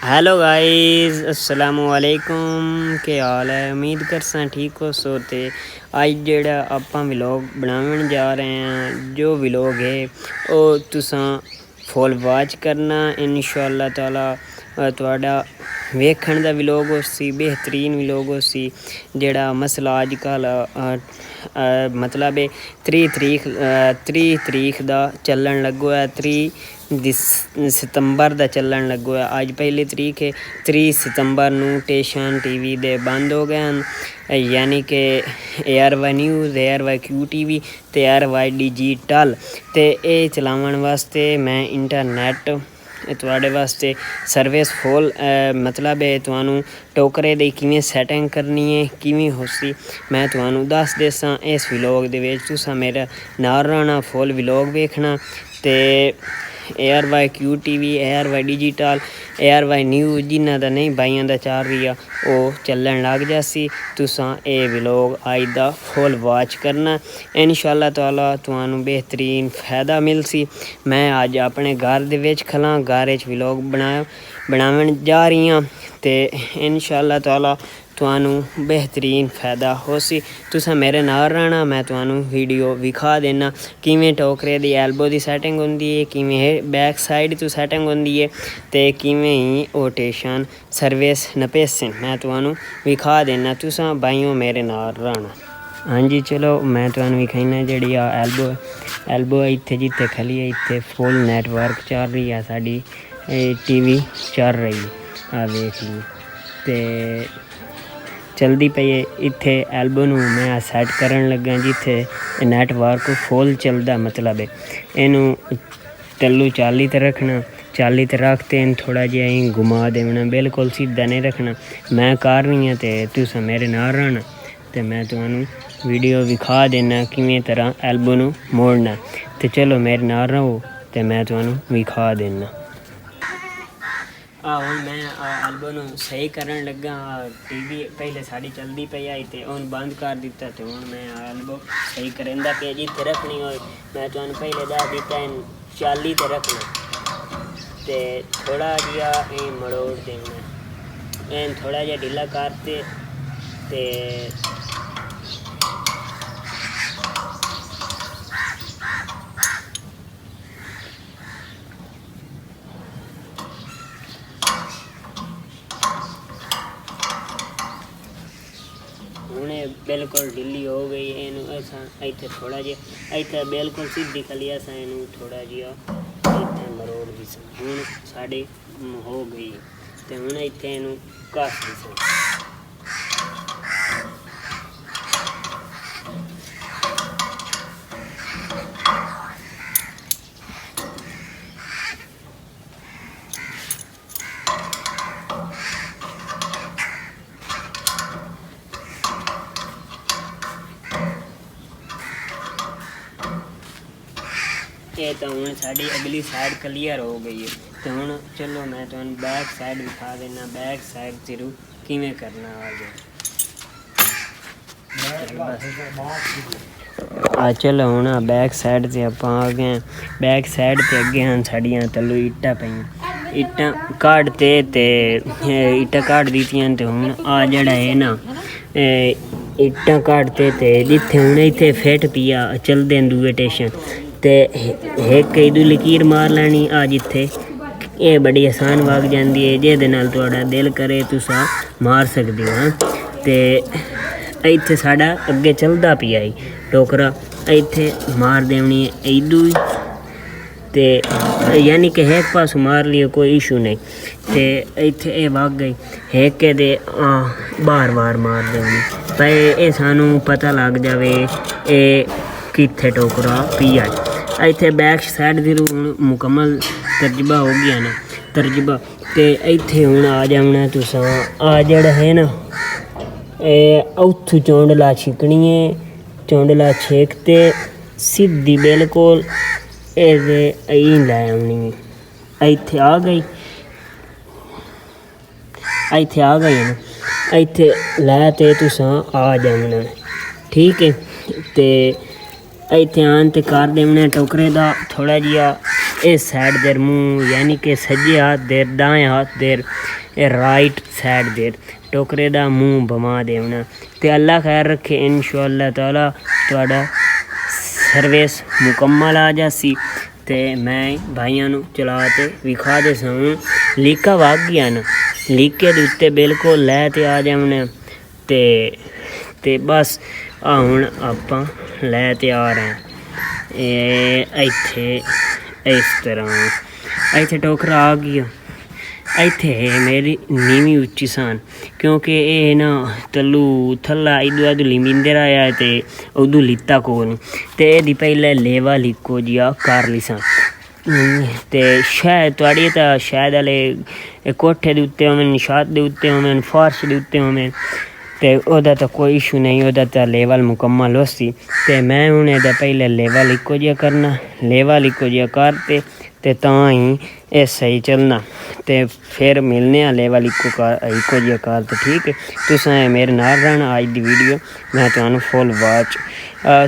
Hello guys अस्सलाम वालेकुम के हाल है। उम्मीद करसा ठीक हो सो ते अज जेड़ा आपां व्लॉग बनावन जा रहे हैं जो व्लॉग है वो तुसां फुल वाच करना इंशाअल्लाह ताला। तुहाडा वेखण दा व्लॉग होसी बेहतरीन व्लॉग होसी जेड़ा मसला अजकल मतलब 30 तरीक दा चलन लगो है। 30 सितंबर दा चलन लगो है। अज पहली तरीक है 30 सितंबर नू स्टेशन टीवी दे बंद हो गए हैं यानी कि ARY न्यूज़ ARY QTV ते ARY डिजिटल ते ये चलावन वास्ते मैं इंटरनेट तुहाडे वास्ते सर्विस फुल मतलब है तुहानू टोकरे दी किवें सैटिंग करनी है किवें होसी मैं तुहानू दस देसां इस व्लॉग दे विच। तुसां मेरा नाल रहना फुल व्लॉग वेखना ते ARY QTV ARY digital ARY news जिन्हां दा नहीं भाइयां दा चल रही है ओह् चलन लग जासी। तुसां ये व्लॉग अज दा फुल वाच करना इंशाअल्लाह ताला तुहानू बेहतरीन फ़ायदा मिलसी। मैं अज अपने घर दे विच खलां घर च व्लॉग बनावन जा रही हाँ ते इंशाअल्लाह ताला तुहानू बेहतरीन फ़ायदा होसी। तुसां मेरे नाल रहना मैं तुहानू वीडियो विखा देना किवें टोकरे दी एल्बो दी सैटिंग होंदी है किवें बैक साइड तो सैटिंग होंदी है ते किवें ही रोटेशन सर्विस नपेसन मैं तुहानू विखा देना। तुसां भाइयों मेरे नाल रहना। हाँ जी चलो मैं तुहानू विखाइना जेह्ड़ी एल्बो इत्थे जित्थे खली है इत्थे फुल नैटवर्क चल रही है साडी TV चल रही है वेख ली ते चलदी पई है। इत्थे एल्बो नू मैं सैट करन लगा जित्थे नैटवर्क फुल चलदा मतलब है इनू तल्लू 40 ते रखना 40 ते रखते इन थोड़ा जिहा ही घुमा देना बिल्कुल सीधा नहीं रखना। मैं कर रही हाँ ते तुसां मेरे नाल रहना ते मैं तुहानू वीडियो विखा देना किवें तरह एल्बो नू मोड़ना ते चलो मेरे नाल रहो ते मैं तुहानू विखा देना। हुण मैं एल्बो नू सही करन लगा। TV पहले साड़ी चलदी पई आई ते हुण बंद कर दिता ते हुण मैं एल्बो सही करेंदा पिया जित्थे रखनी होए मैं तुहानू पहले दस दिता 40 ते रखना ते थोड़ा जिहा मरोड़ देना थोड़ा जिहा ढीला करते ते बिल्कुल ढीली हो गई इनू असां इत्थे थोड़ा जिहा इत्थे बिल्कुल सीधी खली असां इनू थोड़ा जिहा इत्थे मरोड़ दी हुण साडी हो गई ते हुण इत्थे इनू कस दी ये तो हुण साडी अगली साइड क्लीयर हो गई है तो हुण चलो मैं तुहानू बैक साइड दिखा देना बैक साइड जरूर किवें करना आ चलो हुण बैक साइड से आपां आ गए बैक साइड ते अगे हैं साड़ियां तल्लू इट्टां पईयां इट्टां काढ़ते ते इट्टां काढ़ दित्तियां ते हुण आ जेह्ड़ा है ना इट्टां काढ़ते ते जित्थे हुण इत्थे फिट पिया चलदे न दूए स्टेशन ते एक इदू लकीर मार लैनी आ जित्थे ये बड़ी आसान वग जाती है जेहदे नाल तुहाडा दिल करे तुसां मार सकदे हो ते इत्थे साडा अगे चलदा पिया टोकरा इत्थे मार देनी इदू ते यानी कि एक पास मार लियो कोई इशू नहीं ते इत्थे ये वग गई एक दे बार बार मार देनी पर ये सानू पता लग जावे ये कित्थे टोकरा पिया इत्थे बैक साइड दी मुकम्मल तर्जबा हो गया ना तर्जबा ते इत्थे हुण आ जाना तुसां आ जेह्ड़ा है ना उत्थू चौंडला छिकनी है चौंडला छेकते सीधी बिल्कुल लै आनी इत्थे आ गई ना इत्थे लै ते तुसां आ जाना ठीक है ते इत्थे आन ते कर देना टोकरे दा थोड़ा जिहा इस साइड देर मुँह यानी कि सज्जे हाथ देर दाएं हाथ देर राइट साइड देर टोकरे दा मुँह बमा देना। ते अल्लाह खैर रखे इंशाअल्लाह ताला तुहाडा सर्विस मुकम्मल आ जासी। ते मैं भाइयों नू चला ते विखा दे सां लीका वग गया ना लीके दे उत्ते बिल्कुल लै ते आ जावने ते बस हुण आपां लै ते आ रहे हैं इत्थे इस तरह इत्थे टोकरा आ गया। इत्थे मेरी नीवी उच्ची सान क्योंकि ये ना तलू थल्ला इधू अदू लिमिंदर आया ते उदू लिता कोल ते एदी पहले लेवा लिको जिया कर ली सान। ते शायद तुआड़ी तां शायद आले कोठे दे उत्ते होवन छत दे उत्ते होवन फर्श दे उत्ते होवन ते ओह्दा तां कोई इशू नहीं ओह्दा तां लेवल मुकम्मल होसी। ते मैं हून एह्दा पहले लेवल इक्को जिहा करना लेवल इक्को जिहा करते ते तां ही एह् सही चलना। ते फिर मिलने आं लेवल इक्को जिहा कर ते ठीक है तुसें मेरे नाल रहना। अज दी वीडियो मैं तुहानू फुल वाच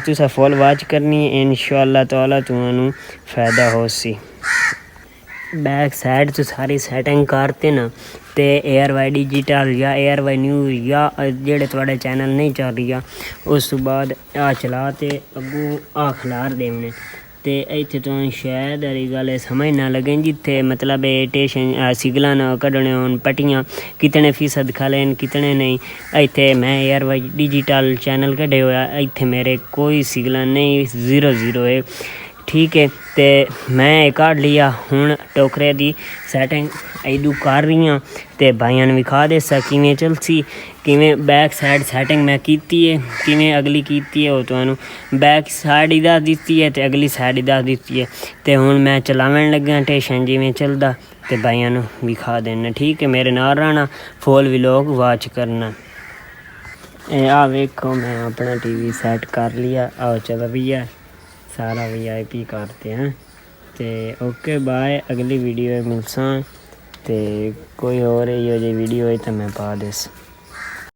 तुसें फुल वाच करनी इंशाअल्लाह ताला तुहानू फ़ायदा होसी। बैक साइड तो सारी सैटिंग करते ना ते ARY डिजिटल या ARY न्यूज़ या जेह्ड़े थुआढ़े चैनल नहीं चल रही उस तो बाद चला ते अग्गों खलार देने ते इत्थे तुहानू शायद आह्ली गल्ल समझ ना लगे जित्थे मतलब टेशन सिगलां न कड्ढने होन पट्टियां कितने फीसद खले न कितने नहीं। इत्थे मैं ARY डिजिटल चैनल कड्ढे होया इत्थे मेरे कोई सिगलां नहीं 0 है ठीक है। ते मैं कढ़ लिया हुण टोकरे दी सैटिंग इदू कर रही हाँ ते भाइयां नू विखा दे सा किवें चलसी किवें बैक साइड सैटिंग मैं कीती है किवें अगली कीती है। ओह् तुहानू बैक साइड ही दस दित्ती है ते अगली साइड ही दस दित्ती है। ते हुण मैं चलावन लग्गा टेशन जिवें चलदा ते भाइयां नू विखा देना ठीक है। मेरे नाल रहना फुल व्लॉग वाच करना। आ वेखो मैं अपना TV सेट कर लिया आओ चल रही है सारा VIP करते हैं ते ओके बाय अगली वीडियो मिलसां ते कोई और इहो जी वीडियो है तो मैं पा देस।